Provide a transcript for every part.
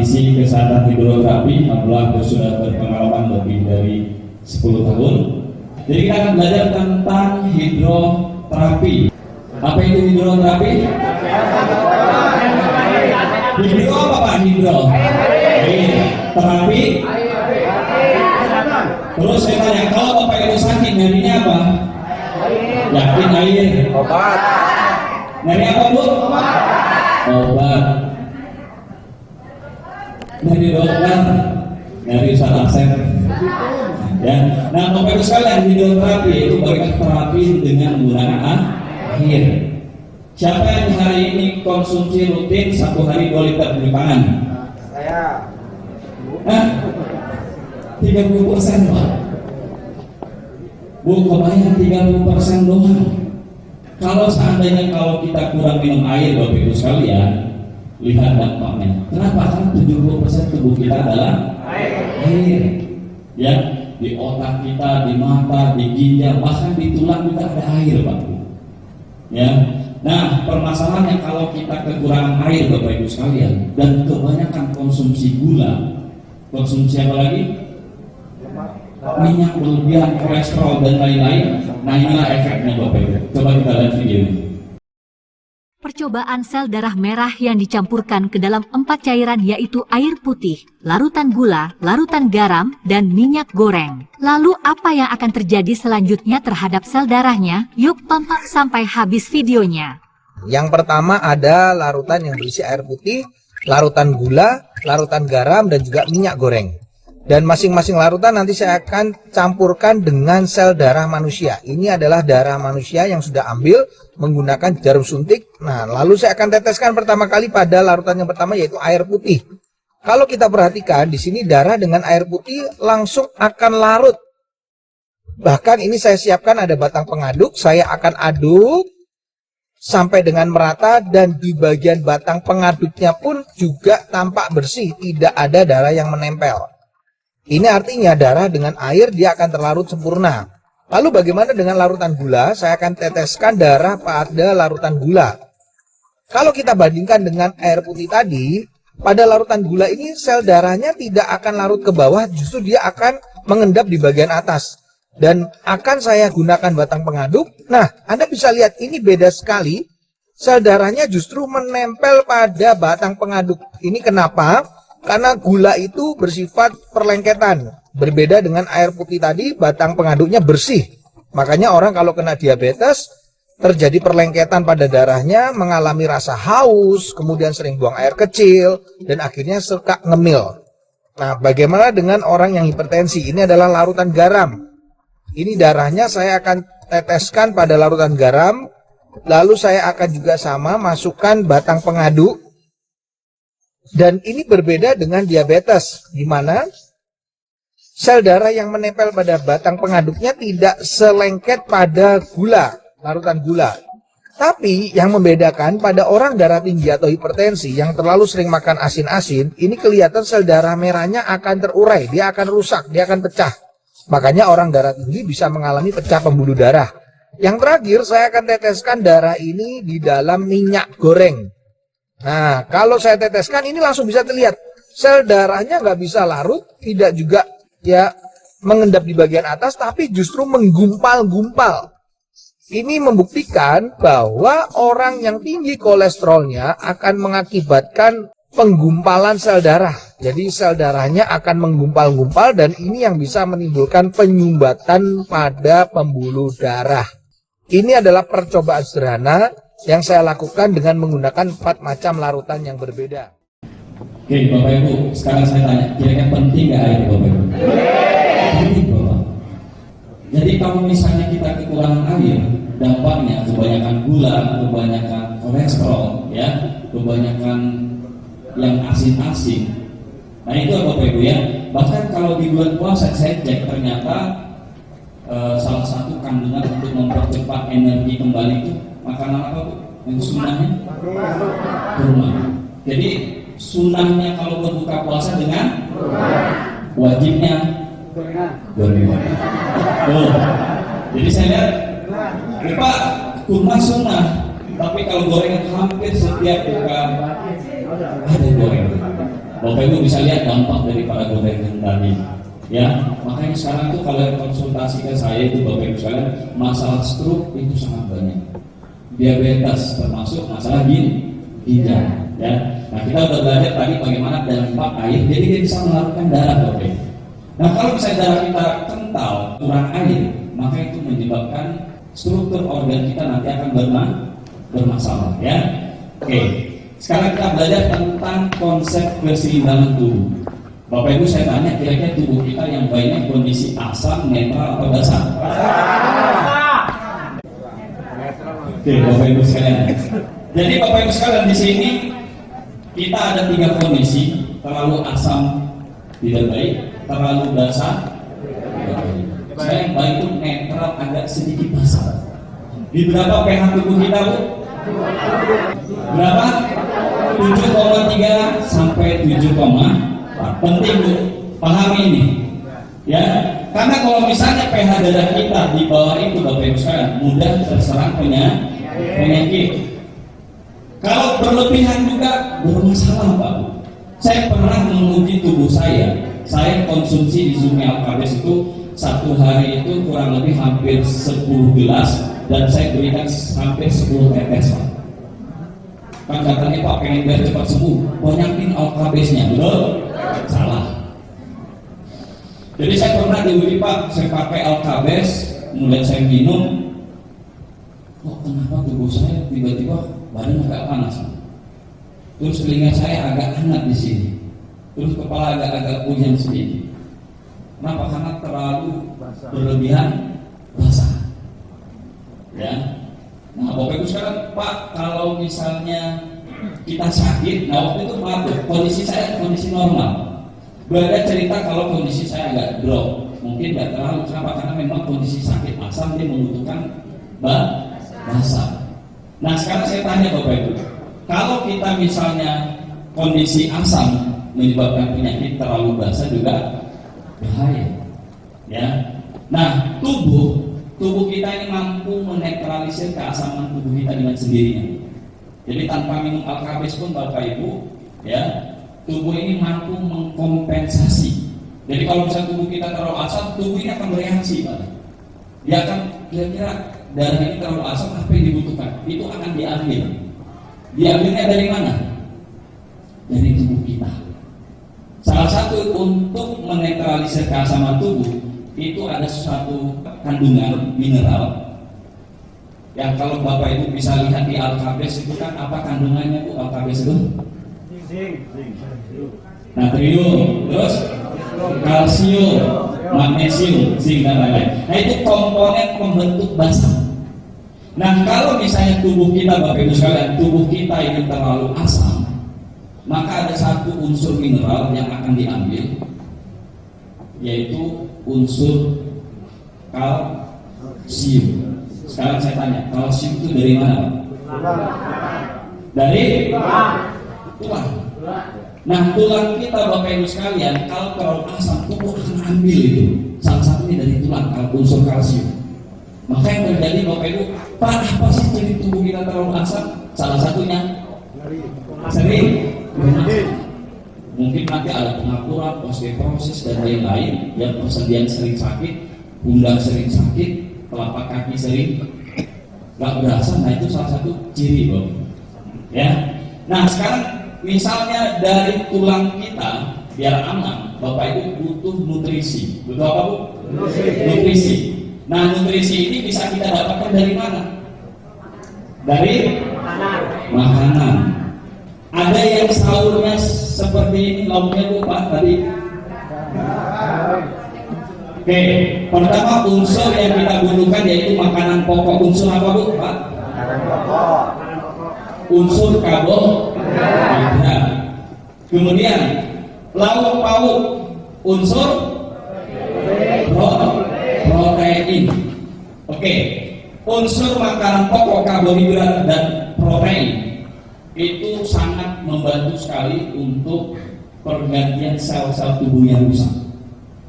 praktisi kesehatan hidroterapi, alhamdulillah sudah berpengalaman lebih dari 10 tahun. Jadi kita akan belajar tentang hidroterapi. Apa itu hidroterapi? Hidro apa Pak? Hidro air. Terapi. Terus saya tanya, kalau Bapak Ibu sakit nyarinya apa? Yakin air. Obat. Nyari apa Bu? Obat. Nyari dokter. Nyari Ustaz Asep. Ya. Nah, Bapak Ibu sekalian, hidroterapi itu bagaimana terapi dengan menggunakan air. Siapa yang hari ini konsumsi rutin 1 hari 2 liter di pangan? Saya. Hah? 30% Pak. Bu, kebayang 30% doang. Kalau seandainya kita kurang minum air, Bapak Ibu sekalian, lihat dampaknya. Kenapa? Karena 70% tubuh kita adalah air. Ya, di otak kita, di mata, di ginjal, bahkan di tulang kita ada air, Pak. Ya. Nah, permasalahannya kalau kita kekurangan air, Bapak Ibu sekalian, dan kebanyakan konsumsi gula, konsumsi apa lagi? Minyak berlebihan, kolesterol dan lain-lain. Nah, inilah efeknya Bapak Ibu. Coba kita lihat video ini. Percobaan sel darah merah yang dicampurkan ke dalam 4 cairan yaitu air putih, larutan gula, larutan garam, dan minyak goreng. Lalu apa yang akan terjadi selanjutnya terhadap sel darahnya? Yuk tonton sampai habis videonya. Yang pertama ada larutan yang berisi air putih, larutan gula, larutan garam, dan juga minyak goreng. Dan masing-masing larutan nanti saya akan campurkan dengan sel darah manusia. Ini adalah darah manusia yang sudah ambil menggunakan jarum suntik. Nah, lalu saya akan teteskan pertama kali pada larutan yang pertama yaitu air putih. Kalau kita perhatikan di sini darah dengan air putih langsung akan larut. Bahkan ini saya siapkan ada batang pengaduk, saya akan aduk sampai dengan merata dan di bagian batang pengaduknya pun juga tampak bersih, tidak ada darah yang menempel. Ini artinya darah dengan air dia akan terlarut sempurna. Lalu bagaimana dengan larutan gula? Saya akan teteskan darah pada larutan gula. Kalau kita bandingkan dengan air putih tadi, pada larutan gula ini sel darahnya tidak akan larut ke bawah, justru dia akan mengendap di bagian atas. Dan akan saya gunakan batang pengaduk. Nah, Anda bisa lihat ini beda sekali. Sel darahnya justru menempel pada batang pengaduk. Ini kenapa? Karena gula itu bersifat perlengketan. Berbeda dengan air putih tadi, batang pengaduknya bersih. Makanya orang kalau kena diabetes, terjadi perlengketan pada darahnya, mengalami rasa haus, kemudian sering buang air kecil, dan akhirnya suka ngemil. Nah, bagaimana dengan orang yang hipertensi? Ini adalah larutan garam. Ini darahnya saya akan teteskan pada larutan garam, lalu saya akan juga sama masukkan batang pengaduk. Dan ini berbeda dengan diabetes, di mana sel darah yang menempel pada batang pengaduknya tidak selengket pada gula, larutan gula. Tapi yang membedakan pada orang darah tinggi atau hipertensi yang terlalu sering makan asin-asin, ini kelihatan sel darah merahnya akan terurai, dia akan rusak, dia akan pecah. Makanya orang darah tinggi bisa mengalami pecah pembuluh darah. Yang terakhir saya akan teteskan darah ini di dalam minyak goreng. Nah, kalau saya teteskan ini langsung bisa terlihat sel darahnya nggak bisa larut, tidak juga ya mengendap di bagian atas, tapi justru menggumpal-gumpal. Ini membuktikan bahwa orang yang tinggi kolesterolnya akan mengakibatkan penggumpalan sel darah. Jadi sel darahnya akan menggumpal-gumpal dan ini yang bisa menimbulkan penyumbatan pada pembuluh darah. Ini adalah percobaan sederhana yang saya lakukan dengan menggunakan 4 macam larutan yang berbeda. Oke, Bapak Ibu, sekarang saya tanya, kira-kira penting nggak air, Bapak Ibu? Penting, Bapak. Jadi kalau misalnya kita kekurangan air, dampaknya kebanyakan gula, kebanyakan kolesterol, ya, kebanyakan yang asin-asin. Nah itu Bapak Ibu ya. Bahkan kalau di bulan puasa saya cek ternyata salah satu kandungan untuk mempercepat energi kembali itu makanan apa Bu? Yang sunahnya? Kurma. Jadi sunahnya kalau berbuka puasa dengan wajibnya gorengan. Oh. Jadi saya lihat, Pak, kurma sunnah, tapi kalau gorengan hampir setiap buka ada gorengan. Bapak Ibu bisa lihat dampak dari para gorengan tadi. Ya, makanya sekarang tuh kalau konsultasi ke saya itu Bapak Ibu sekalian, masalah stroke itu sangat banyak. Diabetes termasuk masalah ginjal. Ya, nah kita udah belajar tadi bagaimana dampak air, jadi dia bisa melarutkan darah Bapak Ibu. Nah kalau misalnya darah kita kental, kurang air, maka itu menyebabkan struktur organ kita nanti akan bermasalah. Ya, oke. Sekarang kita belajar tentang konsep keseimbangan tubuh. Bapak Ibu saya tanya, kira-kira tubuh kita yang baiknya kondisi asam, netral atau basah? Oke, Bapak Ibu sekalian. Jadi Bapak Ibu sekalian di sini kita ada 3 kondisi, terlalu asam tidak baik, terlalu basah tidak baik. Saya yang baik itu netral, agak sedikit basah. Di berapa pH tubuh kita, Bu? Berapa? 7,3 sampai 7,4. Penting Bu, pahami ini. Ya, karena kalau misalnya pH darah kita di bawah itu Bapak Ibu sekalian, mudah terserang penyakit. Kalau berlebihan juga bermasalah Pak Bu. Saya pernah menguji tubuh saya konsumsi di Zumi Alkabes itu satu hari itu kurang lebih hampir 10 gelas dan saya berikan hampir 10 tetes Pak. Kan katanya Pak pengen biar cepat sembuh, banyakin Alkabesnya, betul? Salah. Jadi saya pernah diuji Pak, saya pakai Alkabes, mulai saya minum, kok kenapa tubuh saya tiba-tiba badan agak panas, terus telinga saya agak hangat di sini, terus kepala agak puyeng sedikit. Kenapa? Karena terlalu berlebihan basah. Ya. Nah, Bapak Ibu sekarang Pak, kalau misalnya kita sakit, nah waktu itu maaf kondisi saya kondisi normal. Berada cerita kalau kondisi saya agak drop, mungkin nggak terlalu. Kenapa? Karena memang kondisi sakit asam dia membutuhkan basah. Nah sekarang saya tanya Bapak Ibu, kalau kita misalnya kondisi asam menyebabkan penyakit terlalu basah juga bahaya. Ya. Nah tubuh kita ini mampu menetralisir keasaman tubuh kita dengan sendirinya. Jadi tanpa minum Alkabes pun Bapak Ibu, ya, tubuh ini mampu mengkompensasi. Jadi kalau misalnya tubuh kita terlalu asam, tubuh ini akan bereaksi Pak. Dia akan kira-kira darah ini terlalu asam, apa yang dibutuhkan? Itu akan diambil. Diambilnya dari mana? Dari tubuh kita. Salah satu untuk menetralisir keasaman tubuh itu ada suatu kandungan mineral yang kalau Bapak Ibu bisa lihat di Alkabes itu kan apa kandungannya Bu Alkabes itu? Natrium, terus kalsium, magnesium, zinc dan lain-lain. Nah itu komponen pembentuk basah. Nah kalau misalnya tubuh kita Bapak Ibu sekalian, tubuh kita ini terlalu asam, maka ada satu unsur mineral yang akan diambil, yaitu unsur kalsium. Sekarang saya tanya, kalsium itu dari mana? Dari tulang. Nah tulang kita Bapak Ibu sekalian, kalau terlalu asam, tubuh akan ambil itu. Salah satunya dari tulang, unsur kalsium. Maka yang terjadi Bapak Ibu, Pak, apa sih ciri tubuh kita terlalu asam? Salah satunya sering. Mungkin nanti ada pengapuran, osteoporosis dan lain-lain. Yang persendian sering sakit, pundak sering sakit, telapak kaki sering nggak berasa. Nah itu salah satu ciri Bapak. Ya. Nah sekarang misalnya dari tulang kita biar aman, Bapak Ibu butuh nutrisi. Butuh apa Bu? Nutrisi. Nah nutrisi ini bisa kita dapatkan dari mana? Dari makanan. Ada yang sahurnya seperti ini lauknya Bu Pak tadi. Oke, pertama unsur yang kita butuhkan yaitu makanan pokok. Unsur apa Bu Pak? Unsur karbohidrat. Kemudian lauk pauk, unsur protein. Oke, unsur makanan pokok karbohidrat dan protein itu sangat membantu sekali untuk pergantian sel-sel tubuh yang rusak.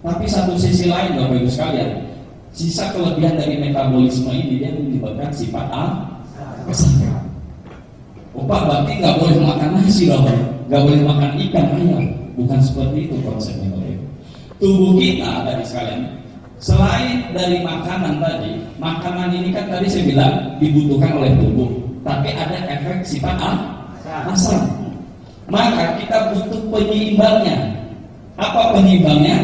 Tapi satu sisi lain Bapak Ibu sekalian, sisa kelebihan dari metabolisme ini dia menyebabkan sifat kesehatan. Oh Pak, berarti nggak boleh makan nasi dong, nggak boleh makan ikan ayam. Bukan seperti itu konsepnya Bapak Ibu. Tubuh kita tadi sekalian, selain dari makanan tadi, makanan ini kan tadi saya bilang dibutuhkan oleh tubuh, tapi ada efek sifat asam. Maka kita butuh penyeimbangnya. Apa penyeimbangnya?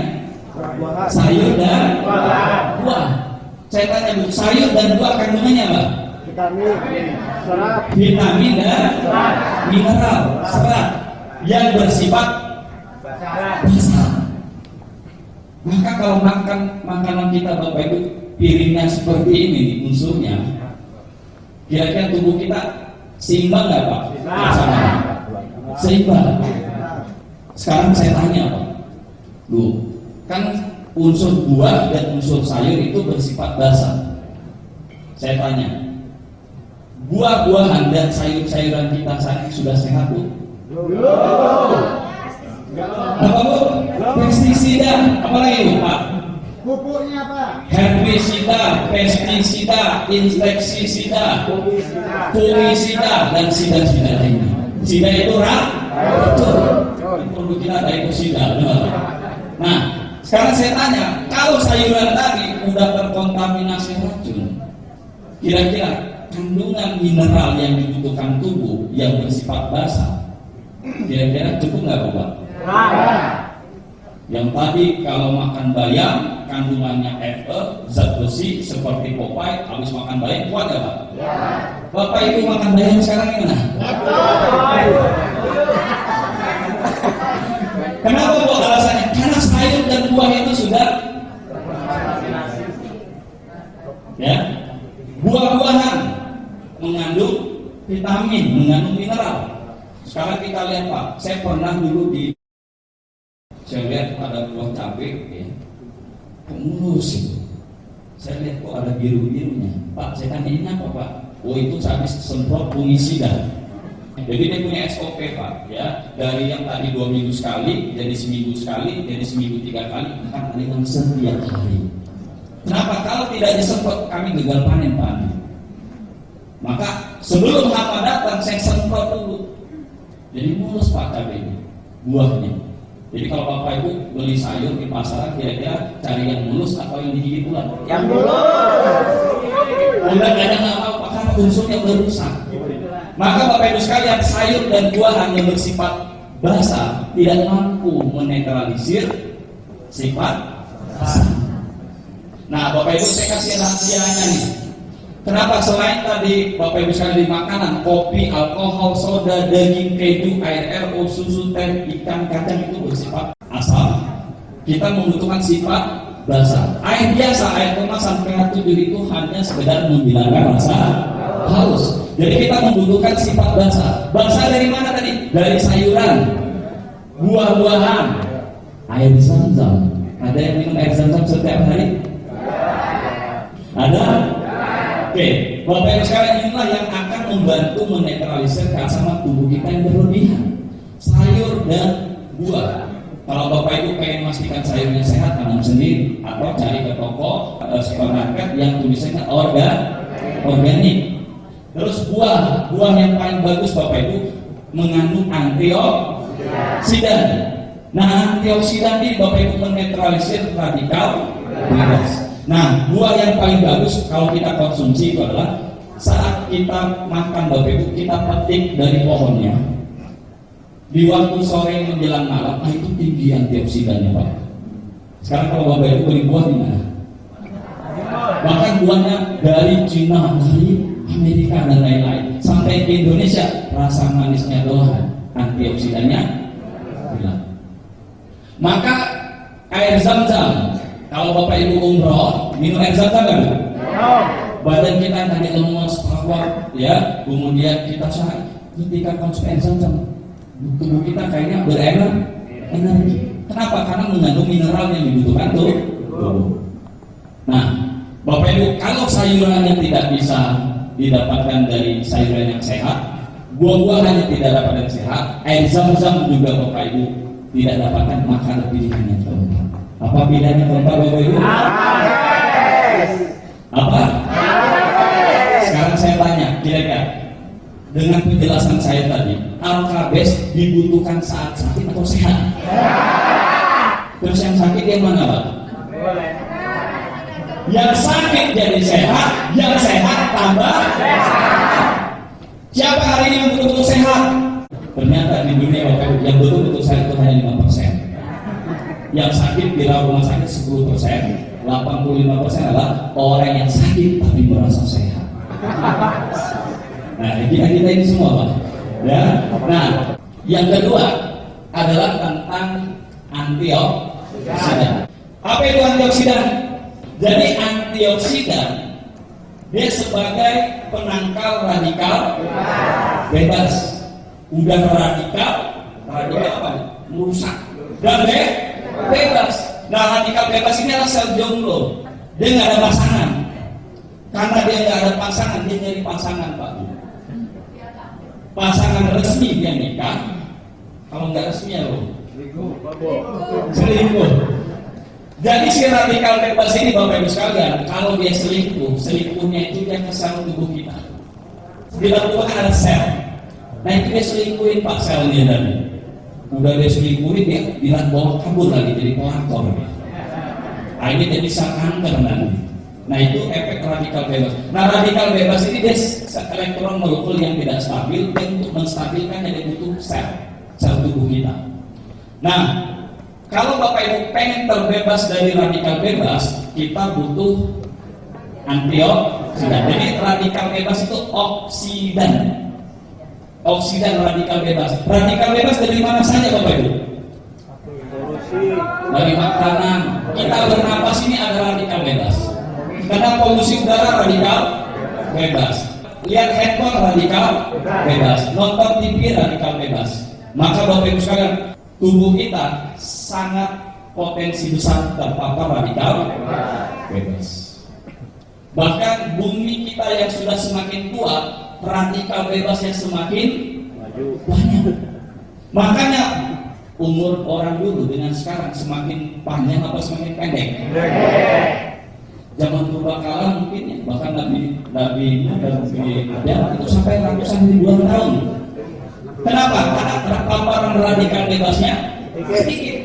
Sayur dan buah. Saya tanya Bu, sayur dan buah kandungannya apa? Vitamin dan mineral, serat yang bersifat basa. Maka kalau makan makanan kita Bapak Ibu piringnya seperti ini unsurnya, kira-kira tubuh kita seimbang nggak Pak? Seimbang. Sekarang saya tanya Pak, Bu, kan unsur buah dan unsur sayur itu bersifat basa. Saya tanya, buah-buahan dan sayur-sayuran kita saat ini sudah sehat Bu? Apa Bu? Pestisida, apa lagi Bu Pak? Pupuknya apa? Herbisida, pestisida, insektisida, fungisida, dan sida-sida lainnya. Sida itu betul. Produk kita ada itu sida. Nah, sekarang saya tanya, kalau sayuran tadi udah terkontaminasi racun, kira-kira kandungan mineral yang dibutuhkan tubuh yang bersifat basa, kira-kira cukup nggak Bapak? Yang tadi kalau makan bayam kandungannya Fe, zat besi seperti Popeye, habis makan bayam kuat ya Pak? Bapak Ibu makan bayam sekarang gimana? Kenapa Bu alasannya? Karena sayur dan buah itu sudah ya, buah-buahan mengandung vitamin, mengandung mineral. Sekarang kita lihat Pak, saya pernah dulu saya lihat ada buah cabai ya, mulus itu. Saya lihat kok ada biru-birunya. Pak, saya tanya ini apa Pak? Oh itu cabai semprot fungisida. Jadi dia punya SOP Pak ya, dari yang tadi 2 minggu sekali jadi seminggu sekali, jadi seminggu 3 kali, bahkan ada yang setiap hari. Kenapa? Kalau tidak disemprot kami gagal panen Pak. Maka sebelum hama datang saya semprot dulu. Jadi mulus Pak cabai ini, buahnya. Jadi kalau Bapak Ibu beli sayur di pasaran, kira-kira cari yang mulus atau yang digigit ular? Yang mulus. Ular kadang nggak mau Pak, karena unsurnya udah rusak. Maka Bapak Ibu sekalian, sayur dan buahan yang bersifat basa tidak mampu menetralisir sifat asam. Nah Bapak Ibu saya kasih rahasianya nih. Kenapa selain tadi Bapak Ibu sekalian di makanan, kopi, alkohol, soda, daging, keju, air, susu, teh, ikan, kacang itu bersifat asam, kita membutuhkan sifat basa. Air biasa, air kemasan pH 7 itu hanya sekedar menghilangkan rasa haus. Jadi kita membutuhkan sifat basa. Basa dari mana tadi? Dari sayuran, buah-buahan, air zam-zam. Ada yang minum air zam-zam setiap hari? Ada? Oke, Bapak Ibu sekalian, inilah yang akan membantu menetralisir keasaman tubuh kita yang berlebihan. Sayur dan buah. Kalau Bapak Ibu pengen memastikan sayurnya sehat, tanam sendiri atau cari ke toko supermarket yang tulisannya organik. Terus buah yang paling bagus Bapak Ibu mengandung antioksidan. Nah, antioksidan ini Bapak Ibu menetralisir radikal bebas. Nah, buah yang paling bagus kalau kita konsumsi itu adalah saat kita makan Bapak Ibu, kita petik dari pohonnya di waktu sore menjelang malam, itu tinggi antioksidannya Pak. Sekarang kalau Bapak Ibu beli buah di mana? Bahkan buahnya dari Cina, dari Amerika dan lain-lain, sampai ke Indonesia, rasa manisnya doang, antioksidannya hilang. Maka air zam-zam, kalau Bapak Ibu umroh, minum air zam-zam kan? Badan kita tadi lemas, kuat, ya, kemudian kita sehat. Ketika konsumsi air zam-zam, tubuh kita kayaknya berenergi. Kenapa? Karena mengandung mineral yang dibutuhkan tuh. Nah, Bapak Ibu, kalau sayuran yang tidak bisa didapatkan dari sayuran yang sehat, buah-buahan yang tidak dapat dari sehat, air zam-zam juga Bapak Ibu tidak dapatkan, maka lebih hanya keempat. Apa bedanya keempat Bapak Ibu? Apa? Sekarang saya tanya, kira-kira dengan penjelasan saya tadi, Alkabes dibutuhkan saat sakit atau sehat? Terus yang sakit dia mana, Pak? Yang sakit jadi sehat, yang sehat tambah sehat. Siapa hari ini yang betul-betul sehat? Ternyata di dunia yang betul-betul sehat itu hanya 5%. Yang sakit di rumah sakit 10%, 85% adalah orang yang sakit tapi merasa sehat. Nah, kita ini semua, Pak. Ya. Nah, yang kedua adalah tentang antioksidan. Apa itu antioksidan? Jadi antioksidan dia sebagai penangkal radikal bebas. Udah radikal apa? Merusak. Dan bebas. Nah, radikal bebas ini adalah sel jomblo. Dia nggak ada pasangan. Karena dia nggak ada pasangan, dia nyari pasangan, Pak. Pasangan resmi dia nikah. Kalau nggak resmi ya loh. Selingkuh. Jadi si radikal bebas ini, Bapak Ibu sekalian, kalau dia selingkuh, selingkuhnya itu dia ke sel tubuh kita. Di dalam tubuh kan ada sel. Nah itu dia selingkuhin Pak selnya tadi. Udah dia selingkuhin, dia bilang bawa kabur lagi jadi pelakor. Nah ini jadi sel kanker nanti. Nah itu efek radikal bebas. Nah radikal bebas ini dia elektron molekul yang tidak stabil, dan untuk menstabilkan dia butuh sel tubuh kita. Nah kalau Bapak Ibu pengen terbebas dari radikal bebas, kita butuh antioksidan. Jadi radikal bebas itu oksidan. Oksidan radikal bebas. Radikal bebas dari mana saja, Bapak Ibu? Dari makanan. Kita bernapas ini ada radikal bebas. Karena polusi udara radikal bebas. Lihat handphone radikal bebas. Nonton TV radikal bebas. Maka Bapak Ibu sekalian, tubuh kita sangat potensi besar terpapar radikal bebas. Bahkan bumi kita yang sudah semakin kuat, radikal bebasnya semakin banyak. Makanya umur orang dulu dengan sekarang semakin panjang atau semakin pendek? Zaman purbakala mungkin ya, bahkan Nabi ada itu sampai ratusan ribuan tahun. Kenapa? Karena terpaparan radikal bebasnya sedikit.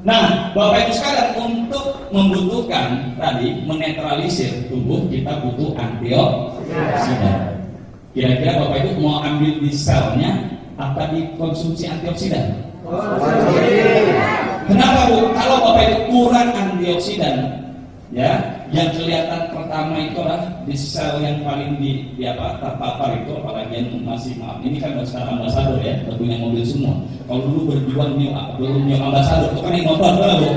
Nah, Bapak Ibu sekalian, untuk membutuhkan tadi menetralisir tubuh, kita butuh antioksidan. Kira-kira Bapak Ibu mau ambil di selnya apa dikonsumsi antioksidan? Kenapa, Bu? Kalau Bapak Ibu kurang antioksidan, ya, yang kelihatan pertama itu adalah di sel yang paling terpapar itu, apalagi yang masih, maaf, ini kan sekarang ambasador ya, punya mobil semua. Kalau dulu berjuang new ambasador itu kan yang motor, Bu.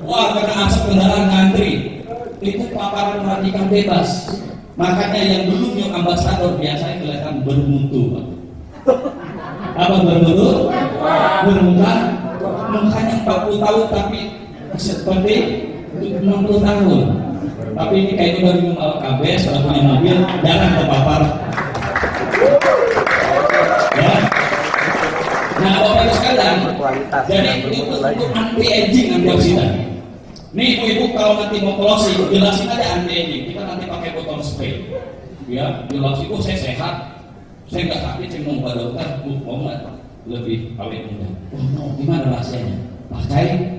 Wah, kena asap kendaraan ngantri. Itu paparan radikal bebas. Makanya yang dulu new ambasador biasanya kelihatan bermutu, Pak. Apa bermutu? Bermuka. Mukanya 40 tahun tapi seperti 60 tahun. Tapi ini kayaknya udah minum Alkabes, sudah punya mobil, jarang terpapar. Ya. Nah, Bapak Ibu sekalian, jadi itu untuk anti-aging, antioksidan. Nih ibu-ibu kalau nanti mau closing, jelasin aja anti-aging. Kita nanti pakai botol spray. Ya, jelasin, saya sehat, saya nggak sakit, saya mau ke dokter, mau nggak lebih awet muda. Oh, gimana rahasianya? Pakai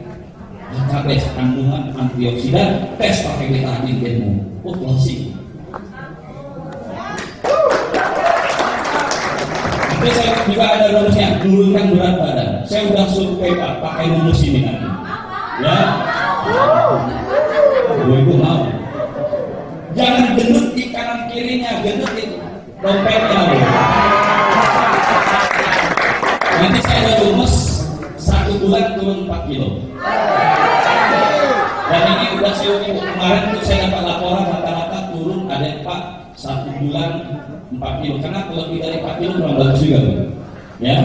Alkabes kandungan antioksidan, tes pakai vitamin demo. Oh, closing. Nanti saya juga ada rumusnya, turunkan berat badan. Saya udah survei Pak, pakai rumus ini nanti. Ya, ibu mau. Jangan gendut di kanan kirinya, gendut di dompetnya. Nanti saya ada rumus 1 bulan turun 4 kilo. Dan ini udah saya minggu kemarin tuh saya dapat laporan rata-rata turun ada yang Pak 1 bulan 4 kilo. Karena kalau lebih dari 4 kilo kurang bagus juga, Bu. Ya,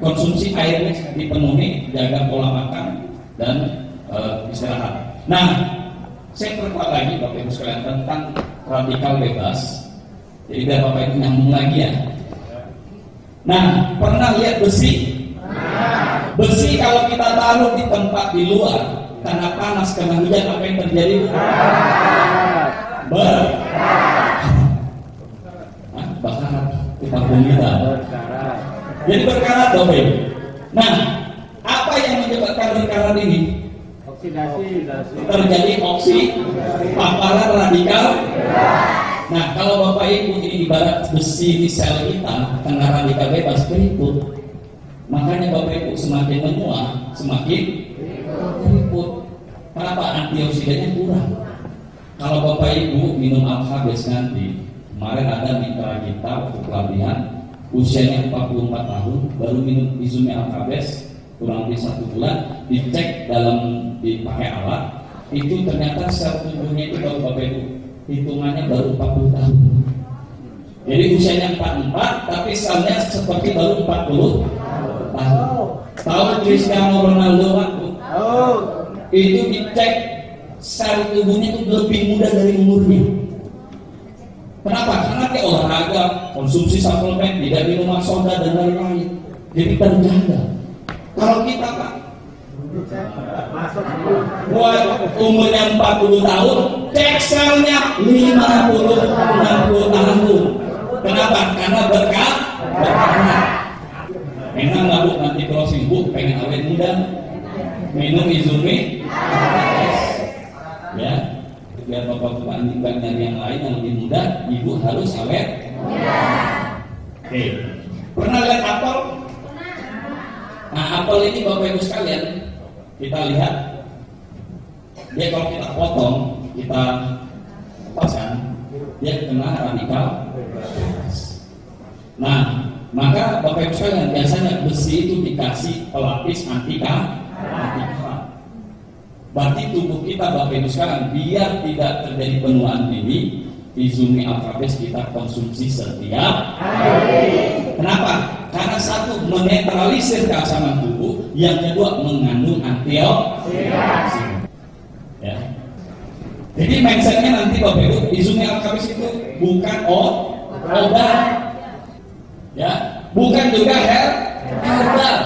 konsumsi airnya dipenuhi, jaga pola makan dan istirahat. Nah, saya perkuat lagi Bapak Ibu sekalian tentang radikal bebas. Jadi biar Bapak Ibu nyambung lagi ya. Nah, pernah lihat besi? Besi kalau kita taruh di tempat di luar, karena panas, karena hujan, apa yang terjadi? Bakaran kita bumi. Jadi berkarat Bapak Ibu. Nah, apa yang menyebabkan berkarat ini? Terjadi paparan radikal. Nah, kalau Bapak Ibu ini ibarat besi di sel kita kena radikal bebas keriput, makanya Bapak Ibu semakin menua, semakin keriput. Kenapa? Antioksidannya kurang. Kalau Bapak Ibu minum Alkabes nanti, kemarin ada mitra kita waktu pelatihan, usianya 44 tahun, baru minum Izumi Alkabes kurang lebih 1 bulan, dicek dipakai alat, itu ternyata sel tubuhnya itu kalau Bapak Ibu hitungannya baru 40 tahun. Jadi usianya 44, tapi selnya seperti baru 40 tahun. Tahu Cristiano Ronaldo waktu itu dicek sel tubuhnya itu lebih muda dari umurnya. Kenapa? Karena dia olahraga, konsumsi suplemen, tidak minum soda dan lain-lain. Jadi terjaga. Kalau kita Pak, buat umurnya 40 tahun, cek selnya 50-60 tahun. Kenapa? Karena berkah. Enak nggak Bu nanti closing Bu, pengen awet muda, minum Izumi, ya. Biar bapak-bapak nyari yang lain yang lebih muda, ibu harus awet. Oke. Pernah lihat apel? Nah, apel ini Bapak Ibu sekalian, kita lihat dia kalau kita potong, kita pasang, dia kena radikal. Nah, maka Bapak Ibu sekalian biasanya besi itu dikasih pelapis anti kanker. Berarti tubuh kita Bapak Ibu sekalian biar tidak terjadi penuaan dini, Izumi Alkabes kita konsumsi setiap hari. Kenapa? Karena satu menetralisir keasaman tubuh, yang kedua mengandung antioksidan. Ya. Jadi mindsetnya nanti Bapak Ibu, Izumi Alkabes itu bukan obat, ya, bukan juga herbal,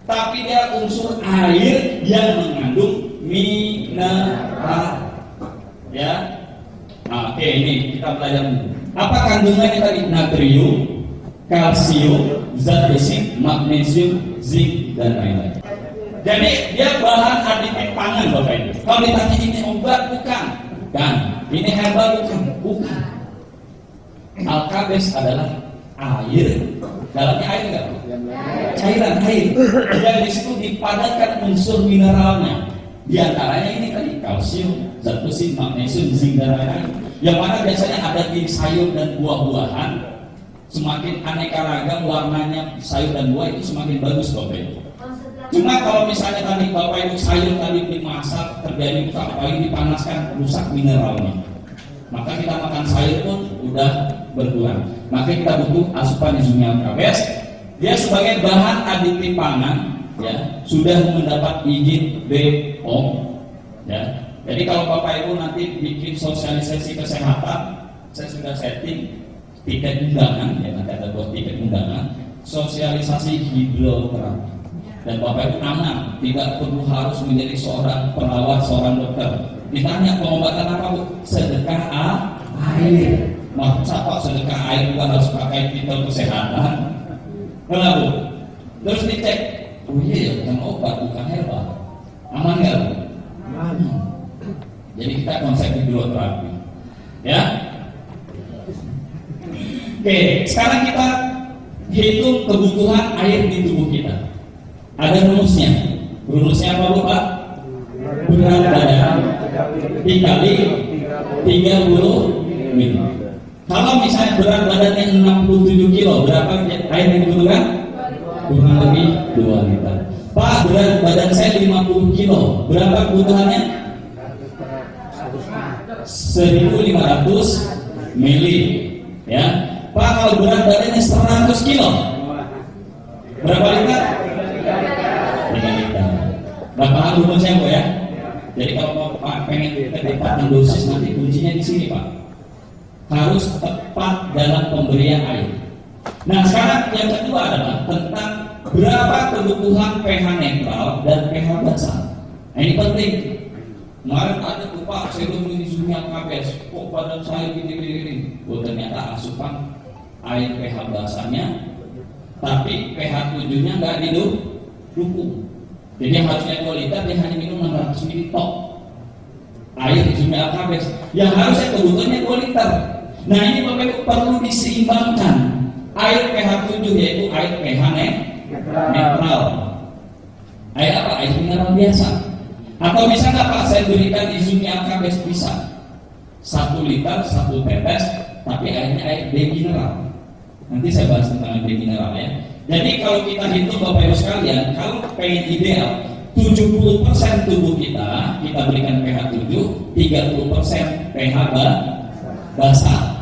tapi dia unsur air yang mengandung mineral, ya. Nah, oke, ini kita belajar dulu. Apa kandungannya tadi? Natrium, kalsium, zat besi, magnesium, zinc dan lain-lain. Jadi dia bahan aditif pangan Bapak Ibu. Kalau ditanya ini obat, bukan. Kan? Ini herbal, bukan. Alkabes adalah air. Dalamnya air enggak? Cairan air. Dan di situ dipadatkan unsur mineralnya. Di antaranya ini tadi kalsium, zat besi, magnesium, zinc dan lain-lain. Yang mana biasanya ada di sayur dan buah-buahan. Semakin aneka ragam warnanya sayur dan buah itu semakin bagus Bapak Ibu. Cuma kalau misalnya tadi Bapak Ibu sayur tadi dimasak terjadi rusak, apalagi dipanaskan, rusak mineralnya. Maka kita makan sayur pun udah berkurang. Maka kita butuh asupan Izumi Alkabes. Dia sebagai bahan aditif pangan, ya, sudah mendapat izin BPOM, ya. Jadi kalau Bapak Ibu nanti bikin sosialisasi kesehatan, saya sudah setting tiket undangan, ya, nanti ada buat tiket undangan sosialisasi hidroterapi. Dan Bapak Ibu aman, tidak perlu harus menjadi seorang perawat, seorang dokter. Ditanya pengobatan apa Bu? Sedekah air. Maksud apa sedekah air? Bukan harus pakai titel kesehatan. Kenapa Bu? Terus dicek, oh iya ya, bukan obat, bukan herbal. Aman nggak Bu? Aman. Jadi kita konsep hidroterapi, ya. Oke, sekarang kita hitung kebutuhan air di tubuh kita. Ada rumusnya. Rumusnya apa Bu Pak? Berat badan dikali 30 ml. Kalau misalnya berat badannya 67 kilo, berapa air yang dibutuhkan? Kurang lebih 2 liter. Pak, berat badan saya 50 kilo, berapa kebutuhannya? 1500 mili, ya. Pak, kalau berat badannya 100 kilo, berapa liter? 3 liter. Berapa hal rumusnya Bu ya? Jadi kalau Pak pengen ketepatan dosis, nanti kuncinya di sini Pak. Harus tepat dalam pemberian air. Nah sekarang yang kedua adalah tentang berapa kebutuhan pH netral dan pH basal. Nah ini penting. Kemarin ada tuh Pak, saya belum Izumi Alkabes, kok badan saya gini-gini. Oh ternyata asupan air pH basanya tapi pH 7-nya nggak didukung. Jadi yang harusnya 2 liter dia hanya minum 600 ml tok air Izumi Al-Kabes yang harusnya kebutuhannya 2 liter. Nah ini Bapak Ibu perlu diseimbangkan. Air pH 7 yaitu air pH netral. Air apa? Air mineral biasa. Atau bisa nggak Pak saya berikan Izumi Al-Kabes? Bisa. 1 liter 1 tetes, tapi airnya air demineral. Nanti saya bahas tentang air mineral ya. Jadi kalau kita hitung Bapak Ibu sekalian, kalau pengen ideal 70% tubuh kita berikan pH 7, 30% pH basah.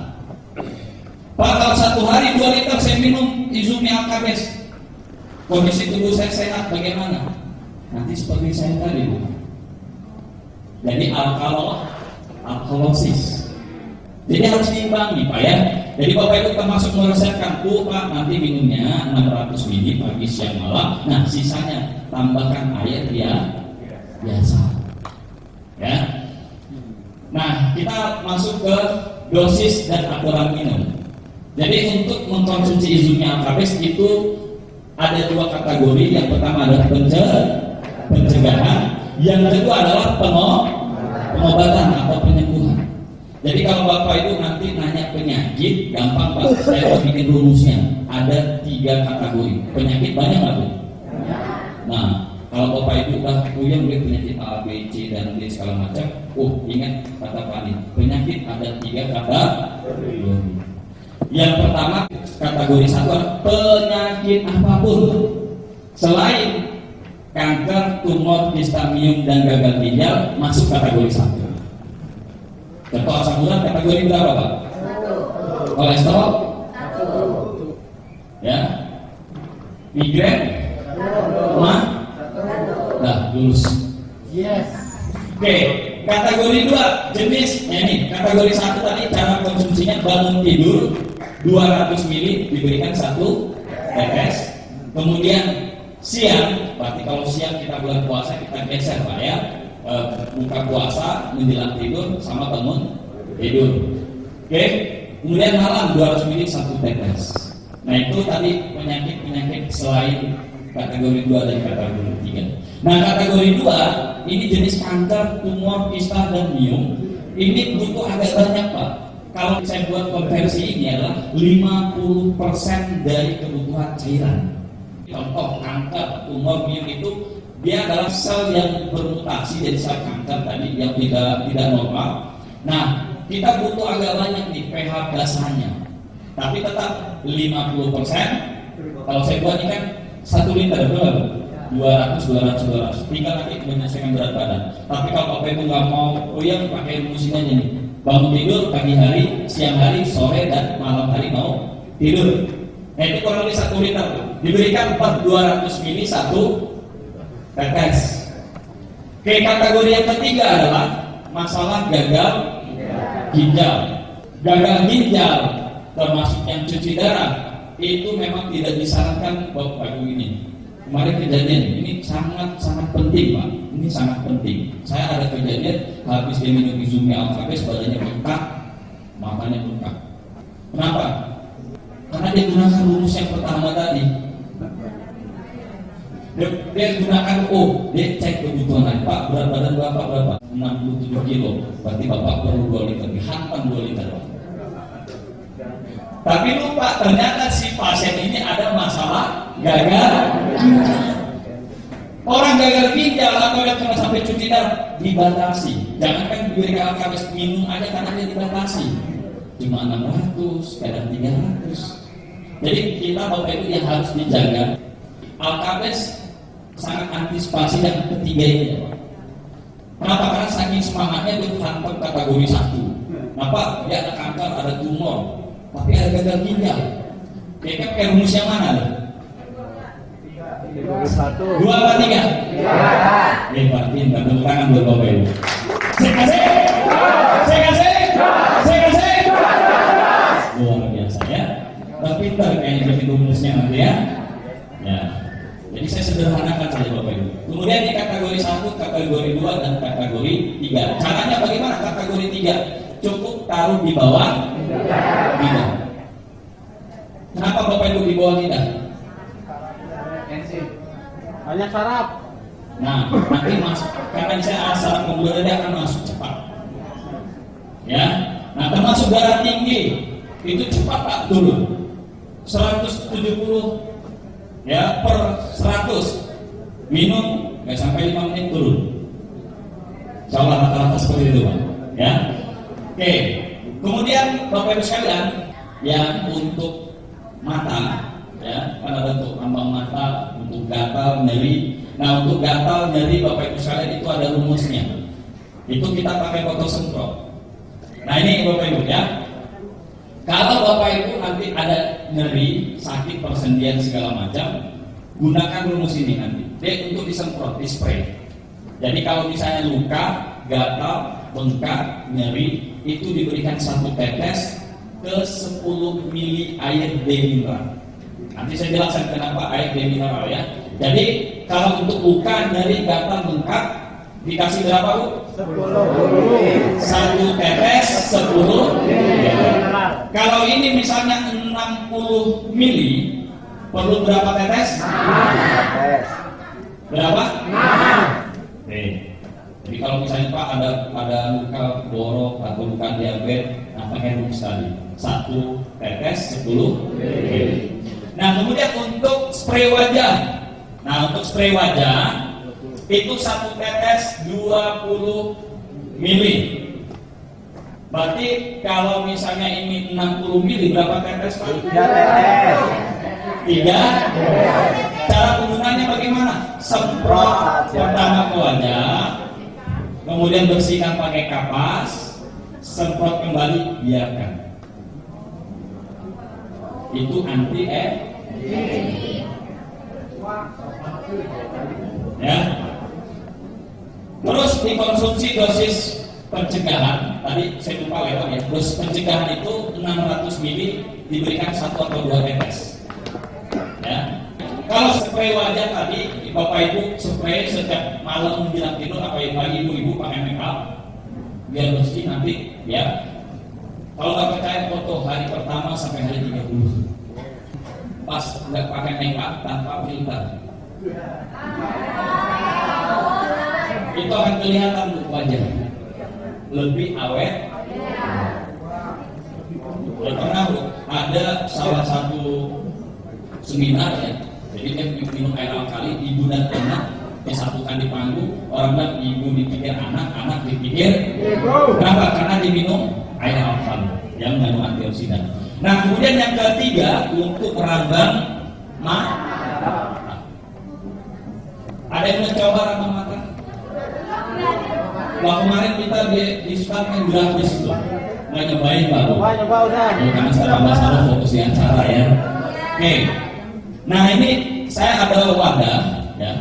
Pak kalau 1 hari 2 liter saya minum Izumi Al-Kabes, kondisi tubuh saya sehat bagaimana? Nanti seperti saya tadi Bu. Jadi alkalosis. Jadi harus diimbangi Pak ya. Jadi Bapak Ibu termasuk meresepkan, Pak nanti minumnya 600 ml pagi siang malam. Nah sisanya tambahkan air biasa. Ya. Nah kita masuk ke dosis dan aturan minum. Jadi untuk mengkonsumsi Izumi Al-Kabes itu ada 2 kategori. Yang pertama adalah pencegahan, yang kedua adalah pengobatan atau penyembuhan. Jadi kalau Bapak Ibu nanti nanya penyakit, gampang Pak, saya bikin rumusnya. Ada 3 kategori. Penyakit banyak nggak Bu? Nah, kalau Bapak Ibu udah puyeng penyakit A, B, C dan D segala macam, ingat kata Pak Nin, penyakit ada 3 kategori. Yang pertama kategori 1 adalah penyakit apapun selain kanker, tumor, kista minum dan gagal ginjal masuk kategori 1. Contoh asam urat kategori berapa Pak? Kolesterol? Ya. Migrain? Nah, lulus. Yes. Oke, kategori 2 jenis ini. Kategori 1 tadi cara konsumsinya bangun tidur 200 ml diberikan 1 tetes. Kemudian siang, berarti kalau siang kita bulan puasa kita geser Pak ya. Buka puasa, menjelang tidur, sama bangun tidur. Oke, kemudian malam 200 ml 1 tetes. Nah itu tadi penyakit selain kategori 2 dan kategori 3. Nah kategori 2 ini jenis kanker, tumor, kista dan miom. Ini butuh agak banyak Pak. Kalau saya buat konversi ini adalah 50% dari kebutuhan cairan. Contoh kanker, tumor, miom itu dia adalah sel yang bermutasi jadi sel kanker tadi yang tidak normal. Nah, kita butuh agak banyak nih pH basahnya. Tapi tetap 50%. Kalau saya buat ini kan 1 liter berapa? 200. Tinggal nanti menyesuaikan berat badan. Tapi kalau Bapak Ibu nggak mau, yang pakai rumus ini nih. Bangun tidur pagi hari, siang hari, sore dan malam hari mau tidur. Nah itu kurang lebih 1 liter. Diberikan 200 ml 1 tetes. Oke, kategori yang ketiga adalah masalah gagal ginjal. Gagal ginjal termasuk yang cuci darah itu memang tidak disarankan Bapak Ibu ini. Kemarin kejadian ini sangat penting Pak. Ini sangat penting. Saya ada kejadian habis dia minum Izumi Al-Kabes badannya bengkak, matanya bengkak. Kenapa? Karena dia gunakan rumus yang pertama tadi. Dia gunakan dia cek kebutuhan Pak, berat badan berapa? 67 kilo. Berarti Bapak perlu 2 liter, dihantam 2 liter. Tapi lupa ternyata si pasien ini ada masalah gagal ginjal. Orang gagal ginjal atau yang kena sampai cuci darah dibatasi. Jangankan diberikan Al-Kabes minum aja karena dia dibatasi. Cuma 600, kadang 300. Jadi kita Bapak Ibu yang harus dijaga. Al-Kabes sangat antisipasi yang ketiga ini ya Pak. Kenapa? Karena saking semangatnya itu hantam kategori 1. Kenapa? Dia ada kanker, ada tumor, tapi ada gagal ginjal. Dia kan kayak rumus yang mana? 2 apa 3? Berarti enggak tepuk tangan buat Bapak Ibu. Saya kasih. Luar biasa ya. Udah pintar kayaknya bikin rumusnya nanti ya. Ya. Jadi saya sederhanakan saja Bapak Ibu. Kemudian di kategori 1, kategori 2 dan kategori 3. Caranya bagaimana? Kategori 3 cukup taruh di bawah lidah. Kenapa Bapak Ibu di bawah lidah? Banyak saraf. Nah, nanti masuk karena saya saraf pembuluh darah akan masuk cepat. Ya. Nah, termasuk darah tinggi itu cepat Pak turun. 170 ya per 100 minum nggak sampai 5 menit turun. Insyaallah rata-rata seperti itu Pak. Ya. Oke. Kemudian Bapak Ibu sekalian yang untuk mata ya, pada bentuk ambang mata, untuk gatal, nyeri. Nah, untuk gatal, nyeri Bapak Ibu sekalian itu ada rumusnya. Itu kita pakai botol semprot. Nah, ini Bapak Ibu ya. Kalau Bapak Ibu nanti ada nyeri, sakit, persendian segala macam, gunakan rumus ini nanti. Dia untuk disemprot, di spray. Jadi kalau misalnya luka, gatal, bengkak, nyeri, itu diberikan 1 tetes ke 10 mili air demineral. Nanti saya jelaskan kenapa air demineral ya. Jadi kalau untuk luka, nyeri, gatal, bengkak, dikasih berapa Bu? 10. 1 tetes 10 mili. Kalau ini misalnya 60 mili, perlu berapa tetes? Berapa? Jadi kalau misalnya Pak ada luka borok atau luka diabetes, nah pakai rumus tadi 1 tetes 10 mili. Nah kemudian untuk spray wajah, nah untuk spray wajah itu 1 tetes 20 mili. Berarti kalau misalnya ini 60 mili berapa tetes Pak? 3 tetes. 3. Cara penggunaannya bagaimana? Semprot pertama ke wajah, kemudian bersihkan pakai kapas, semprot kembali, biarkan. Itu anti ya. Terus dikonsumsi dosis pencegahan. Tadi saya lupa lewat ya. Dosis pencegahan itu 600 mili diberikan 1 atau 2 tetes. Ya. Kalau spray wajah tadi, Bapak Ibu spray setiap malam menjelang tidur, apa yang pagi ibu-ibu pakai make up biar bersih nanti ya. Kalau nggak percaya foto hari pertama sampai hari 30. Pas nggak pakai make up tanpa filter, itu akan kelihatan wajah lebih awet. Pernah ada salah satu seminar ya, jadi dia minum air alkali, ibu dan anak disatukan di panggung. Orang bilang ibu dipikir anak, anak dipikir kenapa? Karena diminum air alkali yang mengandung antioksidan. Nah kemudian yang ketiga untuk merangsang mata. Ada yang mencoba rambang mata? Wah kemarin kita disebarkan gratis itu, nggak nyobain baru. Coba udah. Karena sekarang masalah fokus di acara ya. Oke. Nah ini saya ada wadah ya,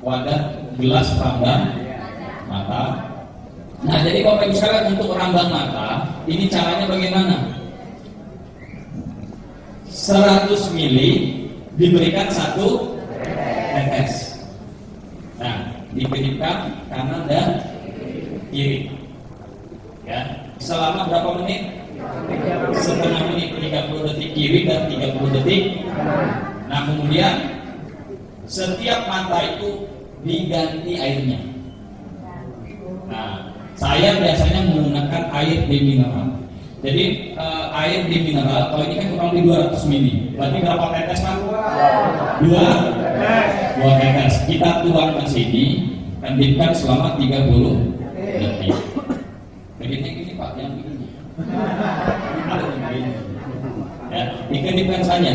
wadah gelas rambang mata. Nah jadi Bapak Ibu sekalian untuk rambang mata ini caranya bagaimana? 100 mili diberikan 1 tetes. Nah diberikan kanan dan kiri ya, selama berapa menit? Setengah menit, 30 detik kiri dan 30 detik. Nah kemudian setiap mata itu diganti airnya. Nah saya biasanya menggunakan air demineral. Jadi air demineral, kalau ini kan kurang lebih 200 mili. Berarti berapa tetes Pak? 2 tetes. Kita tuang ke sini, kendipkan selama 30 detik. Begini gini Pak, yang begini. Ada begini. Ya, dikedipkan saja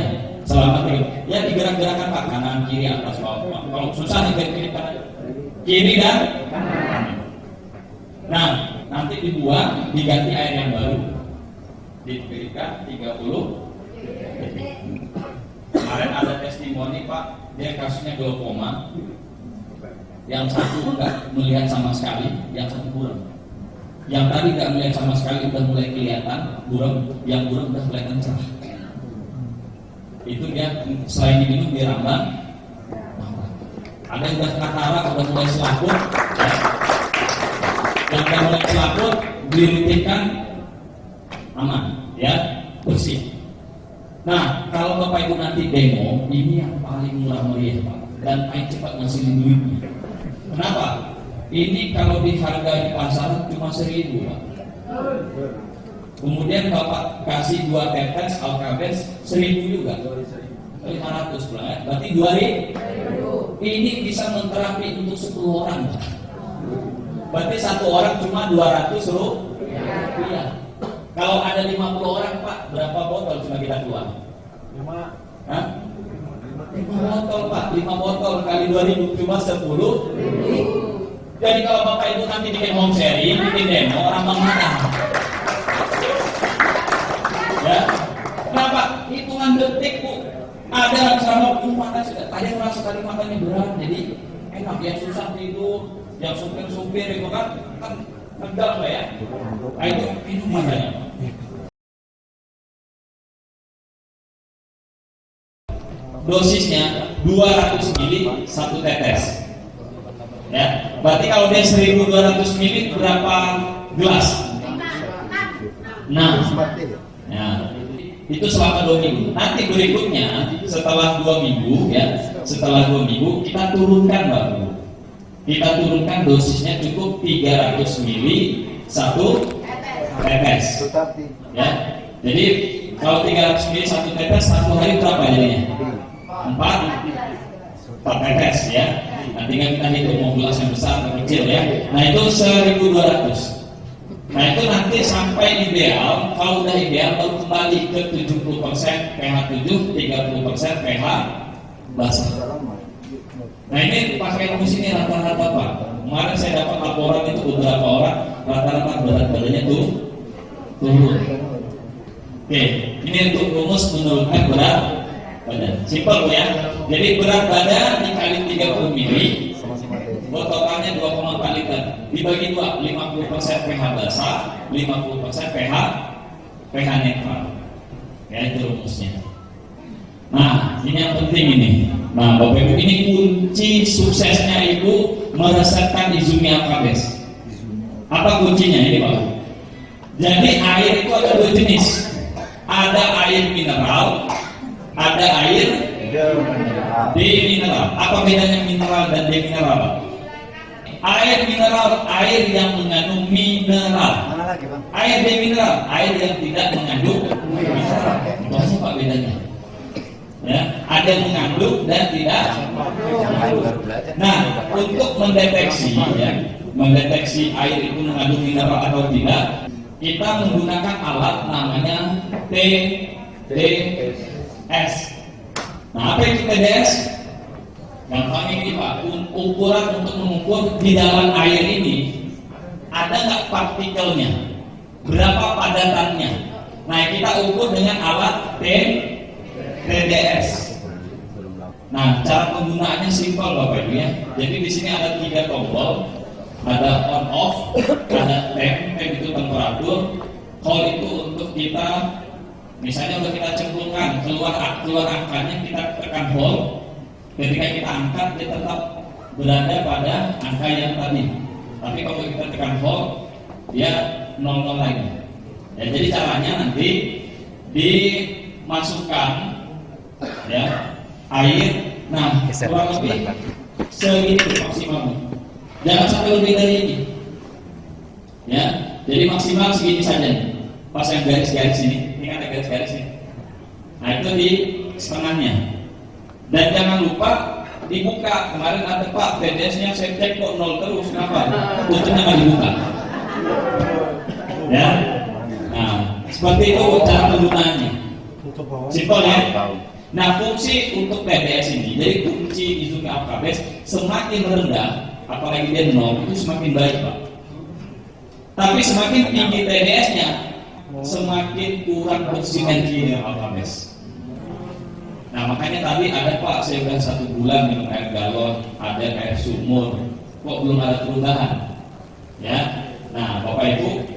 selama 30. Ya digerak-gerakan Pak, kanan, kiri, atas, bawah. Kalau susah dikedipkan kiri dan kanan. Nah, nanti dibuang, diganti air yang baru. Diberikan 30 detik. Kemarin ada testimoni Pak, dia kasusnya glaukoma. Yang satu enggak melihat sama sekali, yang satu buram. Yang tadi enggak melihat sama sekali udah mulai kelihatan buram, yang buram udah kelihatan cerah. Itu dia selain diminum dia rambang. Ada yang udah katarak, udah mulai selaput. Ya. Yang udah mulai selaput dirutinkan aman, ya bersih. Nah kalau Bapak Ibu nanti demo, ini yang paling murah meriah Pak. dan paling cepat ngasilin duitnya. Kenapa? Ini kalau di harga di pasaran cuma 1.000 Pak. Kemudian Bapak kasih 2 tetes Alkabes 1.000 juga, 500 pula ya. Berarti 2.000. Ini bisa menterapi untuk 10 orang. Berarti 1 orang cuma 200 rupiah. Kalau ada 50 orang Pak, berapa botol cuma kita keluar? 5 botol Pak, 5 botol kali 2.000 cuma 10. Jadi kalau Bapak Ibu nanti bikin home sharing, bikin demo, orang marah. Ya, kenapa? Hitungan detik Bu. Ada sama makan sudah, ada yang merasa tadi makannya berat, jadi enak. Yang susah tidur, yang supir itu kan tegang lah ya. Nah itu makanya. Dosisnya 200 ml 1 tetes. Ya, berarti kalau dia 1.200 ml berapa gelas? 6. Ya, itu selama 2 minggu. Nanti berikutnya setelah 2 minggu ya, setelah 2 minggu kita turunkan Bapak. Kita turunkan dosisnya cukup 300 ml 1 tetes. Ya, jadi kalau 300 ml 1 tetes 1 hari berapa jadinya? 4 tetes ya. Nah, tinggal kita hitung mau gelas yang besar atau kecil ya. Nah itu 1.200. Nah itu nanti sampai ideal. Kalau udah ideal baru kembali ke 70% pH 7, 30% pH basah. Nah ini pakai rumus ini rata-rata Pak. Kemarin saya dapat laporan itu beberapa orang rata-rata berat badannya tuh turun. Oke, ini untuk rumus menurunkan berat badan. Simpel ya. Jadi berat badan dikali 30 ml, totalnya 2,4 liter. Dibagi 2, 50% pH basah, 50% pH netral. Ya itu rumusnya. Nah, ini yang penting ini. Nah, Bapak Ibu, ini kunci suksesnya Ibu meresepkan Izumi Alkabes. Apa kuncinya ini Bapak? Jadi air itu ada 2 jenis. Ada air mineral, ada air demineral. Apa bedanya mineral dan demineral? Air mineral, air yang mengandung mineral. Air demineral, air yang tidak mengandung mineral. Itu aja Pak bedanya. Ya, ada yang mengandung dan tidak mengandung. Nah, untuk mendeteksi ya, mendeteksi air itu mengandung mineral atau tidak, kita menggunakan alat namanya TDS. Nah, apa itu TDS? Gampang ini Pak, ukuran untuk mengukur di dalam air ini ada nggak partikelnya, berapa padatannya. Nah, kita ukur dengan alat TDS. Nah, cara penggunaannya simpel Bapak Ibu ya. Jadi di sini ada 3 tombol, ada on off, ada temp itu temperatur, hold itu untuk kita, misalnya udah kita cemplungkan keluar angkanya, kita tekan hold. Ketika kita angkat dia tetap berada pada angka yang tadi. Tapi kalau kita tekan hold dia 0 lagi. Ya, jadi caranya nanti dimasukkan ya air, nah kurang lebih segitu maksimal. Jangan sampai lebih dari ini. Ya, jadi maksimal segini saja. Pas yang garis-garis ini kan ada garis-garis ini. Nah itu di setengahnya. Dan jangan lupa dibuka. Kemarin ada Pak TDS-nya saya cek kok 0 terus, kenapa? Tutupnya nggak dibuka. Ya, nah seperti itu cara penggunaannya. Simpel ya. Nah fungsi untuk TDS ini, jadi kunci Izumi Alkabes semakin rendah, apalagi dia 0 itu semakin baik Pak. Tapi semakin tinggi TDS-nya, semakin kurang bersinergi dengan Alkabes. Nah makanya tadi ada Pak, saya udah 1 bulan minum air galon, ada air sumur, kok belum ada perubahan? Ya, nah Bapak Ibu,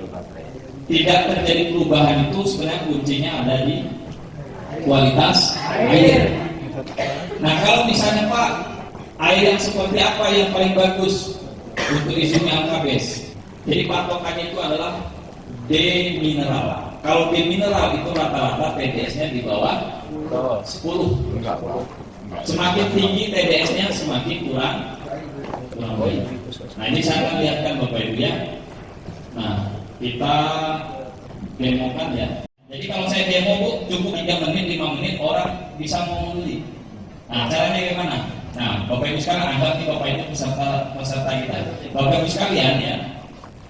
tidak terjadi perubahan itu sebenarnya kuncinya ada di kualitas air. Nah kalau misalnya Pak, air yang seperti apa yang paling bagus untuk Izumi Alkabes? Jadi patokannya itu adalah demineral. Kalau demineral itu rata-rata TDS-nya di bawah 10. Semakin tinggi TDS-nya semakin kurang baik. Nah ini saya akan lihatkan Bapak Ibu ya. Nah kita demokan ya. Jadi kalau saya demo Bu, cukup 3 menit, 5 menit orang bisa mengundi. Nah caranya gimana? Nah Bapak Ibu sekalian, anggap nih Bapak Ibu peserta kita. Bapak Ibu sekalian ya,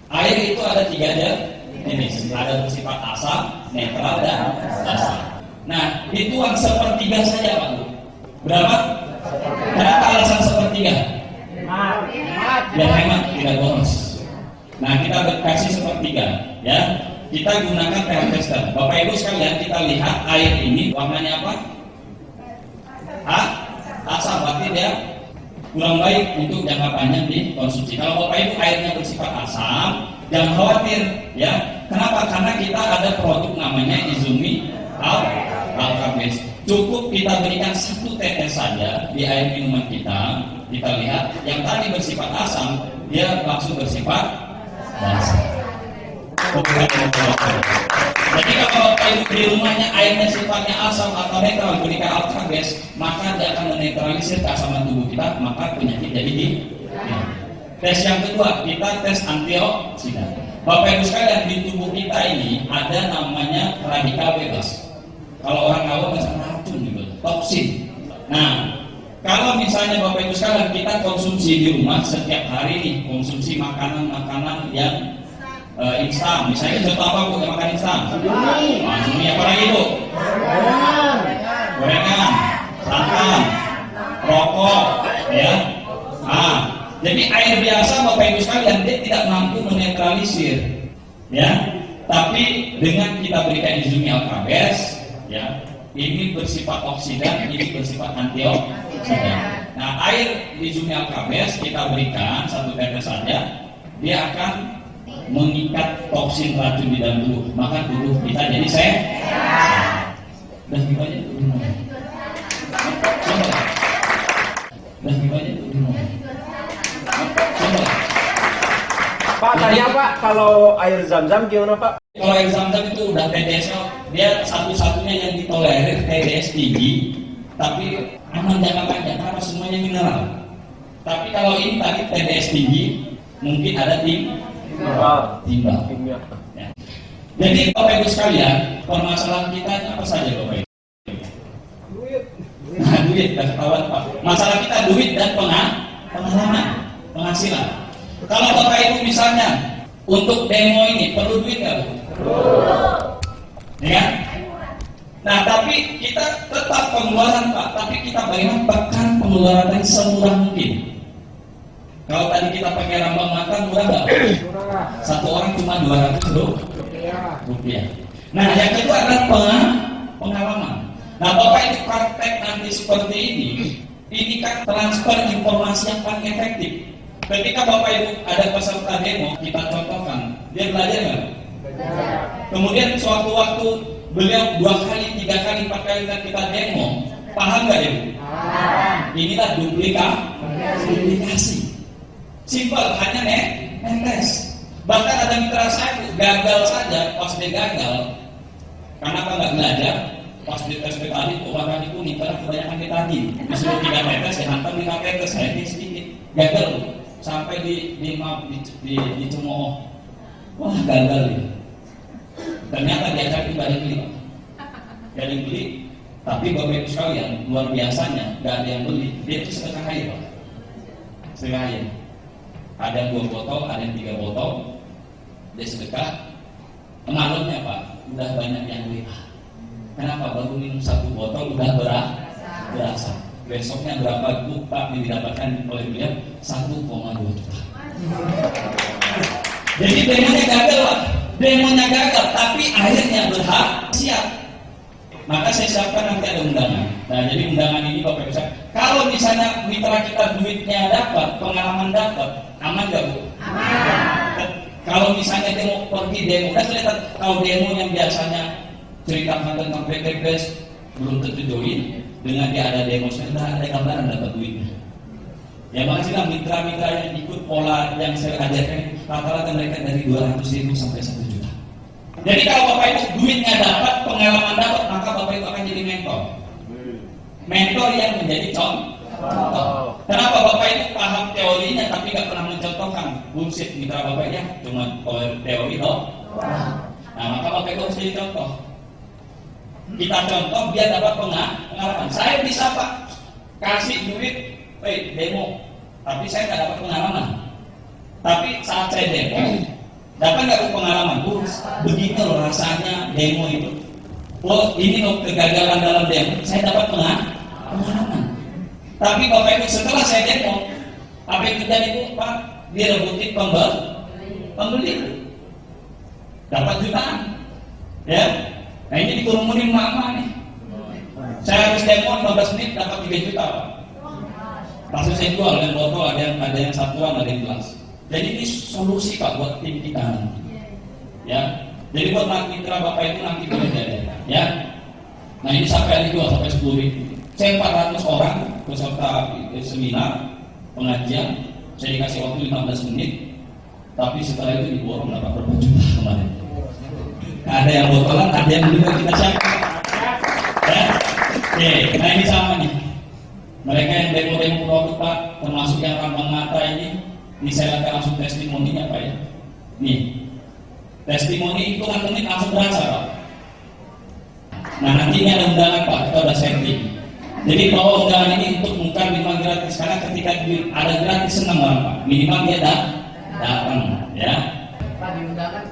air itu ada 3 aja jenis. Ada bersifat asam, netral, dan basa. Nah dituang sepertiga saja Pak Bu. Berapa? Kenapa alasan sepertiga? Biar hemat, tidak boros. Nah kita kasih sepertiga ya. Kita gunakan pH tester. Bapak Ibu sekalian, kita lihat air ini warnanya apa? Asam, berarti dia kurang baik untuk jangka panjang dikonsumsi. Kalau Bapak Ibu airnya bersifat asam, jangan khawatir ya. Kenapa? Karena kita ada produk namanya Izumi Alkabes. Cukup kita berikan 1 tetes saja di air minuman kita. Kita lihat yang tadi bersifat asam, dia langsung bersifat basa. Jadi kalau Bapak Ibu di rumahnya airnya sifatnya asam atau netral berikan Alkabes, maka dia akan menetralisir keasaman tubuh kita, maka penyakit jadi ya. Tes yang kedua, kita tes antioksidan. Bapak Ibu sekalian, di tubuh kita ini ada namanya radikal bebas. Kalau orang awam macam racun gitu, toksin. Nah, kalau misalnya Bapak Ibu sekalian kita konsumsi di rumah setiap hari nih, konsumsi makanan-makanan yang instan. Misalnya contoh apa Bu yang makan instan? Ini apa lagi Bu? Gorengan, santan, rokok, ya. Jadi air biasa Bapak Ibu sekalian dia tidak mampu menetralisir, ya. Tapi dengan kita berikan Izumi Alkabes, ya, ini bersifat oksidan, ini bersifat antioksidan. Nah, air Izumi Alkabes kita berikan 1 tetes saja, dia akan mengikat toksin racun di dalam tubuh, maka tubuh kita jadi sehat. Dan gimana itu? Dan gimana itu? Pak, tanya Pak, kalau air zam-zam gimana Pak? Kalau air zam-zam itu udah TDS-nya, dia satu-satunya yang ditolerir TDS tinggi, tapi aman jangka panjang karena semuanya mineral. Tapi kalau ini tadi TDS tinggi, mungkin ada timbal. Ya. Jadi Bapak Ibu sekalian, permasalahan kita apa saja Bapak Ibu? Nah, duit, dan ketahuan Pak. Masalah kita duit dan pengalaman, penghasilan. Kalau Bapak Ibu misalnya untuk demo ini perlu duit nggak Bu? Ya. Nah, tapi kita tetap pengeluaran Pak, tapi kita bagaimana tekan pengeluaran semurah mungkin. Kalau tadi kita pakai rambang makan murah nggak? Satu orang cuma 200 rupiah. Nah, yang kedua adalah pengalaman. Nah, Bapak Ibu praktek nanti seperti ini kan transfer informasi yang paling efektif. Ketika Bapak Ibu ada peserta demo, kita contohkan, dia belajar nggak? Kemudian suatu waktu beliau 2 kali, 3 kali, 4 kali kita demo, paham nggak Ibu? Inilah duplikasi. Simpel, hanya netes. Bahkan ada mitra saya gagal saja, pas dia gagal, karena apa nggak belajar, pas di tes tadi warnanya kuning, karena kebanyakan tadi disuruh 3 tetes, saya hantam 5 tetes, saya sedikit gagal, sampai dicemooh, wah gagal ya. Ternyata dia cari balik beli, tapi Bapak Ibu sekalian luar biasanya nggak ada yang beli, dia itu setengah air Pak, setengah air. Ada yang 2 botol, ada yang 3 botol, dia sedekah. Malamnya Pak, udah banyak yang WA. Kenapa? Baru minum 1 botol udah berasa. Besoknya berapa Bu Pak yang didapatkan oleh beliau? 1,2 juta. Jadi demonya gagal Pak, demonya gagal, tapi akhirnya berhasil. Maka saya siapkan nanti ada undangan. Nah, jadi undangan ini Bapak Ibu, kalau misalnya mitra kita duitnya dapat, pengalaman dapat, aman nggak Bu? Aman. Kalau misalnya demo pergi demo, kan kelihatan kalau demo yang biasanya ceritakan tentang PTPS belum tentu join, dengan dia ada demo sebentar, ada gambaran dapat duitnya. Ya makasihlah mitra-mitra yang ikut pola yang saya ajarkan, rata-rata mereka dari 200.000 sampai 1 juta. Jadi kalau Bapak Ibu duitnya dapat, pengalaman dapat, maka Bapak Ibu akan jadi mentor. mentor yang menjadi contoh. Kenapa Bapak itu paham teorinya tapi nggak pernah mencontohkan? Bullshit mitra Bapak ya, cuma teori dong. Nah, maka Bapak itu harus jadi contoh. Kita contoh biar dapat pengalaman. Saya bisa Pak kasih duit, demo, tapi saya nggak dapat pengalaman. Tapi saat saya demo, dapat nggak pengalaman? Begini loh rasanya demo itu. Oh, ini loh kegagalan dalam demo. Saya dapat pengalaman. Tapi Bapak Ibu setelah saya demo, apa yang terjadi itu Pak? Direbutin pembeli, dapat jutaan, ya. Nah ini dikurumunin mama nih. Saya harus demo 15 menit dapat 3 juta Pak. Langsung saya jual dan botol ada yang satuan, ada yang gelas. Jadi ini solusi Pak buat tim kita, ya. Jadi buat mitra Bapak itu nanti boleh ada, ya. Nah ini sampai dijual sampai 10.000. Saya 400 orang peserta seminar pengajian, saya dikasih waktu 15 menit, tapi setelah itu diborong dapat berapa juta kemarin. Ada yang botolan, ada yang juga kita siapkan. Ya, oke. Nah ini sama nih. Mereka yang demo-demo produk Pak, termasuk yang rambang mata ini saya lihat langsung testimoninya Pak ya. Nih, testimoni itu langsung berasa Pak. Nah nanti ini ada undangan Pak, kita udah setting. Jadi bawa undangan ini untuk bukan minimal gratis, karena ketika ada gratis senang orang Pak, minimal dia datang, ya. Pak di undangan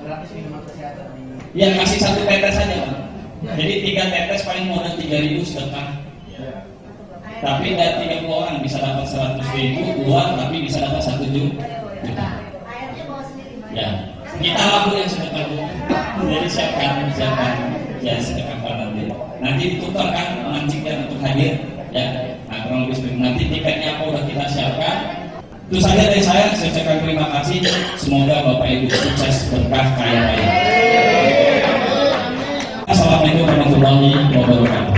gratis minuman kesehatan. Ya kasih 1 tetes saja Pak. Jadi 3 tetes paling modal 3.000 sedekah. Tapi dari 30 orang bisa dapat 100.000, 2 tapi bisa dapat 1 juta. Ya, kita laku yang sedekah Bu. Jadi siapkan ya sedekah nanti. Nanti ditukar kan mengancingkan untuk hadir, ya. Nah kurang lebih seperti nanti tiketnya apa udah kita siapkan. Itu saja dari saya ucapkan terima kasih. Semoga Bapak Ibu sukses, berkah, kaya raya. Assalamualaikum warahmatullahi wabarakatuh.